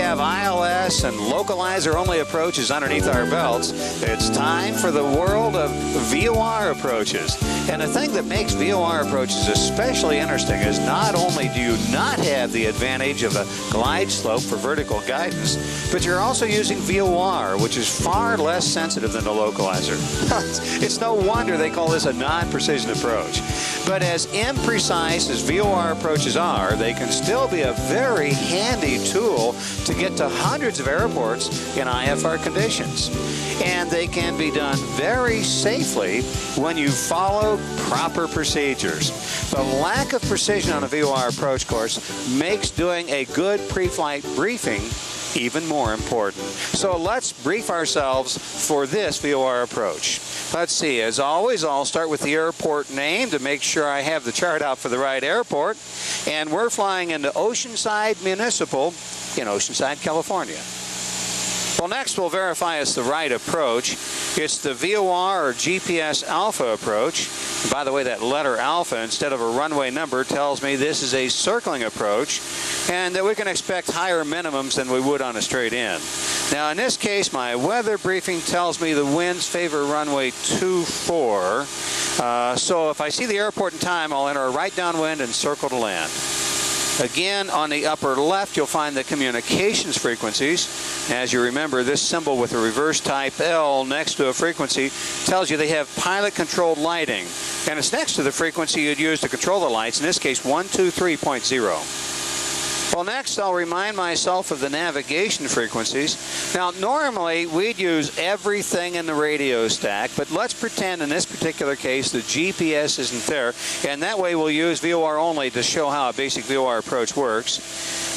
have ILS and localizer-only approaches underneath our belts, it's time for the world of VOR approaches. And the thing that makes VOR approaches especially interesting is not only do you not have the advantage of a glide slope for vertical guidance, but you're also using VOR, which is far less sensitive than the localizer. It's no wonder they call this a non-precision approach. But as imprecise as VOR approaches are, they can still be a very handy tool to get to hundreds of airports in IFR conditions. And they can be done very safely when you follow proper procedures. The lack of precision on a VOR approach course makes doing a good pre-flight briefing even more important. So let's brief ourselves for this VOR approach. Let's see, as always, I'll start with the airport name to make sure I have the chart out for the right airport. And we're flying into Oceanside Municipal in Oceanside, California. Well, next we'll verify it's the right approach. It's the VOR or GPS Alpha approach. And by the way, that letter Alpha instead of a runway number tells me this is a circling approach and that we can expect higher minimums than we would on a straight in. Now in this case, my weather briefing tells me the winds favor runway 24. So if I see the airport in time, I'll enter a right downwind and circle to land. Again, on the upper left, you'll find the communications frequencies. As you remember, this symbol with a reverse type L next to a frequency tells you they have pilot-controlled lighting. And it's next to the frequency you'd use to control the lights, in this case 123.0. Well, next I'll remind myself of the navigation frequencies. Now, normally we'd use everything in the radio stack, but let's pretend in this particular case the GPS isn't there, and that way we'll use VOR only to show how a basic VOR approach works.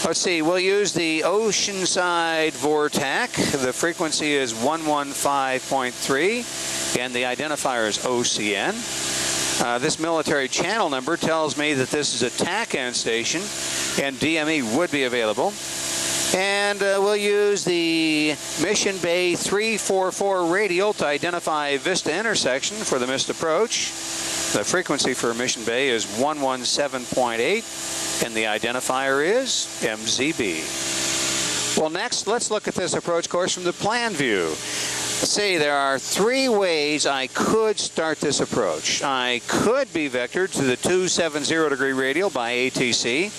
Let's see, we'll use the Oceanside VORTAC. The frequency is 115.3, and the identifier is OCN. This military channel number tells me that this is a TACAN station, and DME would be available. And we'll use the Mission Bay 344 radial to identify Vista intersection for the missed approach. The frequency for Mission Bay is 117.8, and the identifier is MZB. Well, next, let's look at this approach course from the plan view. Let's see, there are three ways I could start this approach. I could be vectored to the 270-degree radial by ATC,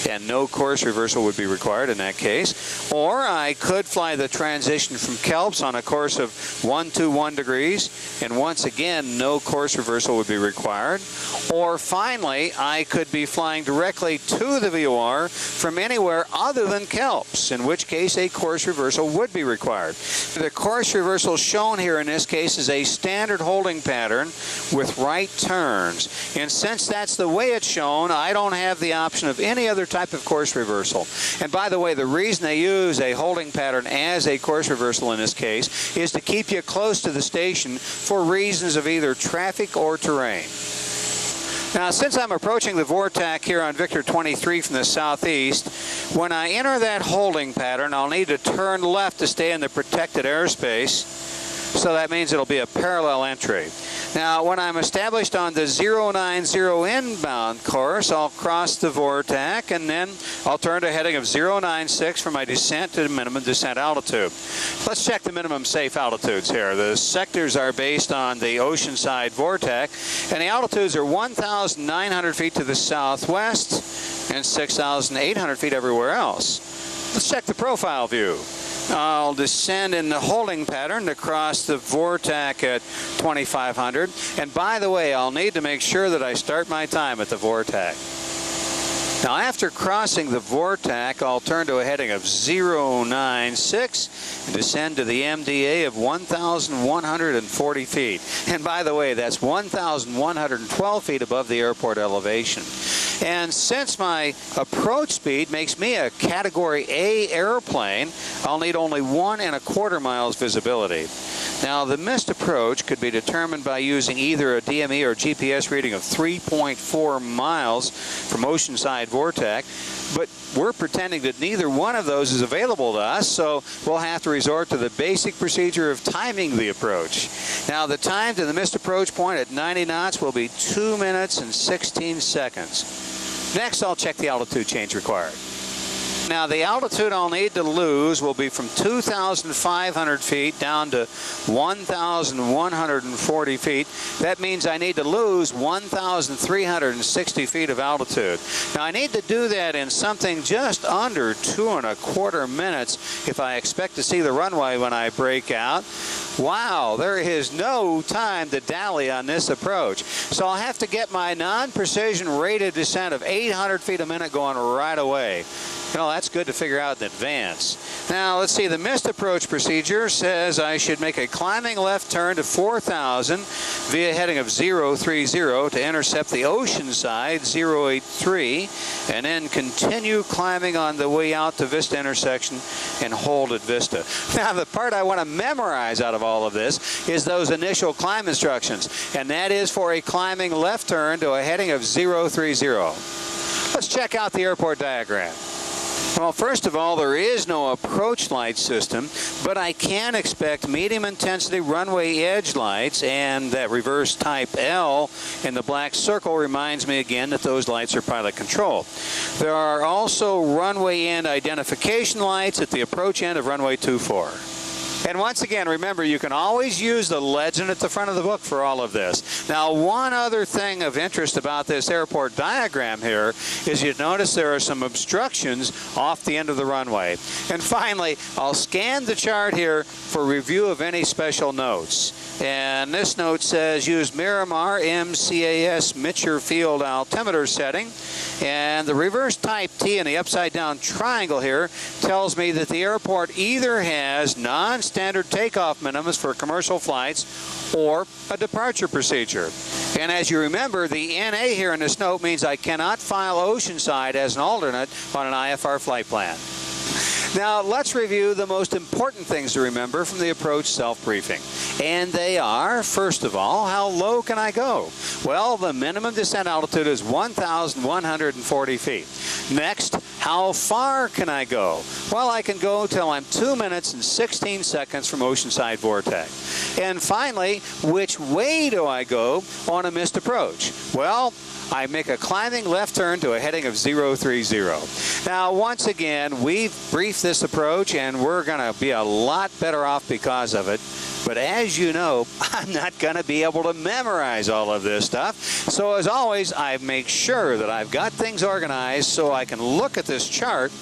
and no course reversal would be required in that case. Or I could fly the transition from Kelps on a course of 121 degrees, and once again, no course reversal would be required. Or finally, I could be flying directly to the VOR from anywhere other than Kelps, in which case a course reversal would be required. The course reversal shown here in this case is a standard holding pattern with right turns. And since that's the way it's shown, I don't have the option of any other type of course reversal. And by the way, the reason they use a holding pattern as a course reversal in this case is to keep you close to the station for reasons of either traffic or terrain. Now, since I'm approaching the VORTAC here on Victor 23 from the southeast, when I enter that holding pattern, I'll need to turn left to stay in the protected airspace. So that means it'll be a parallel entry. Now, when I'm established on the 090 inbound course, I'll cross the VORTAC, and then I'll turn to heading of 096 for my descent to minimum descent altitude. Let's check the minimum safe altitudes here. The sectors are based on the Oceanside VORTAC, and the altitudes are 1,900 feet to the southwest and 6,800 feet everywhere else. Let's check the profile view. I'll descend in the holding pattern to cross the VORTAC at 2,500. And by the way, I'll need to make sure that I start my time at the VORTAC. Now, after crossing the VORTAC, I'll turn to a heading of 096 and descend to the MDA of 1,140 feet. And by the way, that's 1,112 feet above the airport elevation. And since my approach speed makes me a Category A airplane, I'll need only 1¼ miles visibility. Now, the missed approach could be determined by using either a DME or GPS reading of 3.4 miles from Oceanside VORTAC, but we're pretending that neither one of those is available to us, so we'll have to resort to the basic procedure of timing the approach. Now, the time to the missed approach point at 90 knots will be 2 minutes and 16 seconds. Next, I'll check the altitude change required. Now the altitude I'll need to lose will be from 2,500 feet down to 1,140 feet. That means I need to lose 1,360 feet of altitude. Now I need to do that in something just under 2¼ minutes if I expect to see the runway when I break out. Wow, there is no time to dally on this approach. So I'll have to get my non-precision rated descent of 800 feet a minute going right away. You know, that's good to figure out in advance. Now, let's see, the missed approach procedure says I should make a climbing left turn to 4,000 via heading of 030 to intercept the ocean side, 083, and then continue climbing on the way out to Vista intersection and hold at Vista. Now, the part I want to memorize out of all of this is those initial climb instructions, and that is for a climbing left turn to a heading of 030. Let's check out the airport diagram. Well, first of all, there is no approach light system, but I can expect medium intensity runway edge lights, and that reverse type L in the black circle reminds me again that those lights are pilot controlled. There are also runway end identification lights at the approach end of runway 24. And once again, remember, you can always use the legend at the front of the book for all of this. Now, one other thing of interest about this airport diagram here is you notice there are some obstructions off the end of the runway. And finally, I'll scan the chart here for review of any special notes. And this note says use Miramar MCAS Mitchell Field altimeter setting. And the reverse type T in the upside down triangle here tells me that the airport either has non-standard takeoff minimums for commercial flights or a departure procedure. And as you remember, the NA here in this note means I cannot file Oceanside as an alternate on an IFR flight plan. Now, let's review the most important things to remember from the approach self-briefing. And they are, first of all, how low can I go? Well, the minimum descent altitude is 1,140 feet. Next, how far can I go? Well, I can go till I'm 2 minutes and 16 seconds from Oceanside Vortex. And finally, which way do I go on a missed approach? Well, I make a climbing left turn to a heading of 030. Now, once again, we've briefed this approach, and we're going to be a lot better off because of it. But as you know, I'm not going to be able to memorize all of this stuff. So as always, I make sure that I've got things organized so I can look at this chart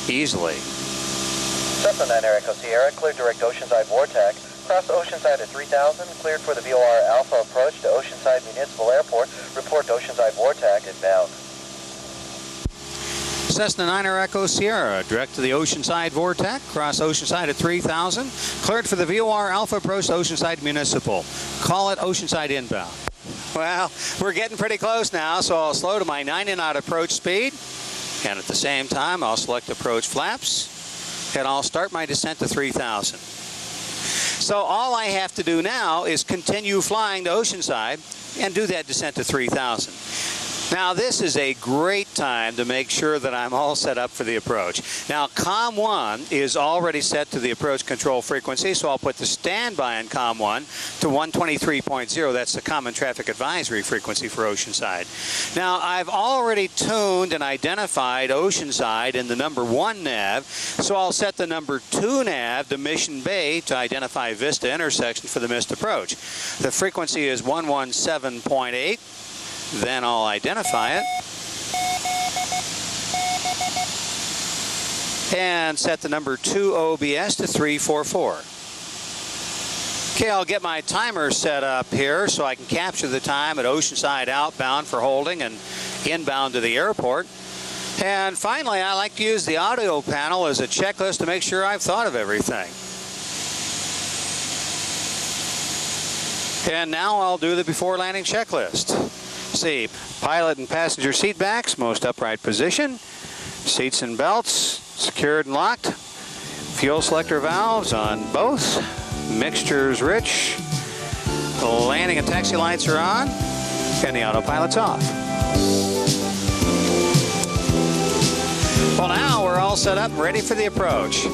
easily. Cessna 9 Air Echo Sierra, cleared direct Oceanside Vortex. Cross Oceanside at 3,000, cleared for the VOR Alpha approach to Oceanside Municipal Airport. Report to Oceanside Vortex inbound. Cessna 9 Air Echo Sierra, direct to the Oceanside Vortex, cross Oceanside at 3,000, cleared for the VOR Alpha approach to Oceanside Municipal. Call it Oceanside inbound. Well, we're getting pretty close now, so I'll slow to my 90 knot approach speed, and at the same time, I'll select approach flaps, and I'll start my descent to 3,000. So all I have to do now is continue flying to Oceanside and do that descent to 3,000. Now, this is a great time to make sure that I'm all set up for the approach. Now, COM 1 is already set to the approach control frequency, so I'll put the standby in COM 1 to 123.0. That's the Common Traffic Advisory frequency for Oceanside. Now, I've already tuned and identified Oceanside in the number 1 nav, so I'll set the number 2 nav to Mission Bay to identify Vista intersection for the missed approach. The frequency is 117.8. Then I'll identify it and set the number 2 OBS to 344. Okay, I'll get my timer set up here so I can capture the time at Oceanside outbound for holding and inbound to the airport. And finally, I like to use the audio panel as a checklist to make sure I've thought of everything. And now I'll do the before landing checklist. See, pilot and passenger seat backs, most upright position. Seats and belts, secured and locked. Fuel selector valves on both. Mixture's rich. The landing and taxi lights are on. And the autopilot's off. Well, now we're all set up and ready for the approach.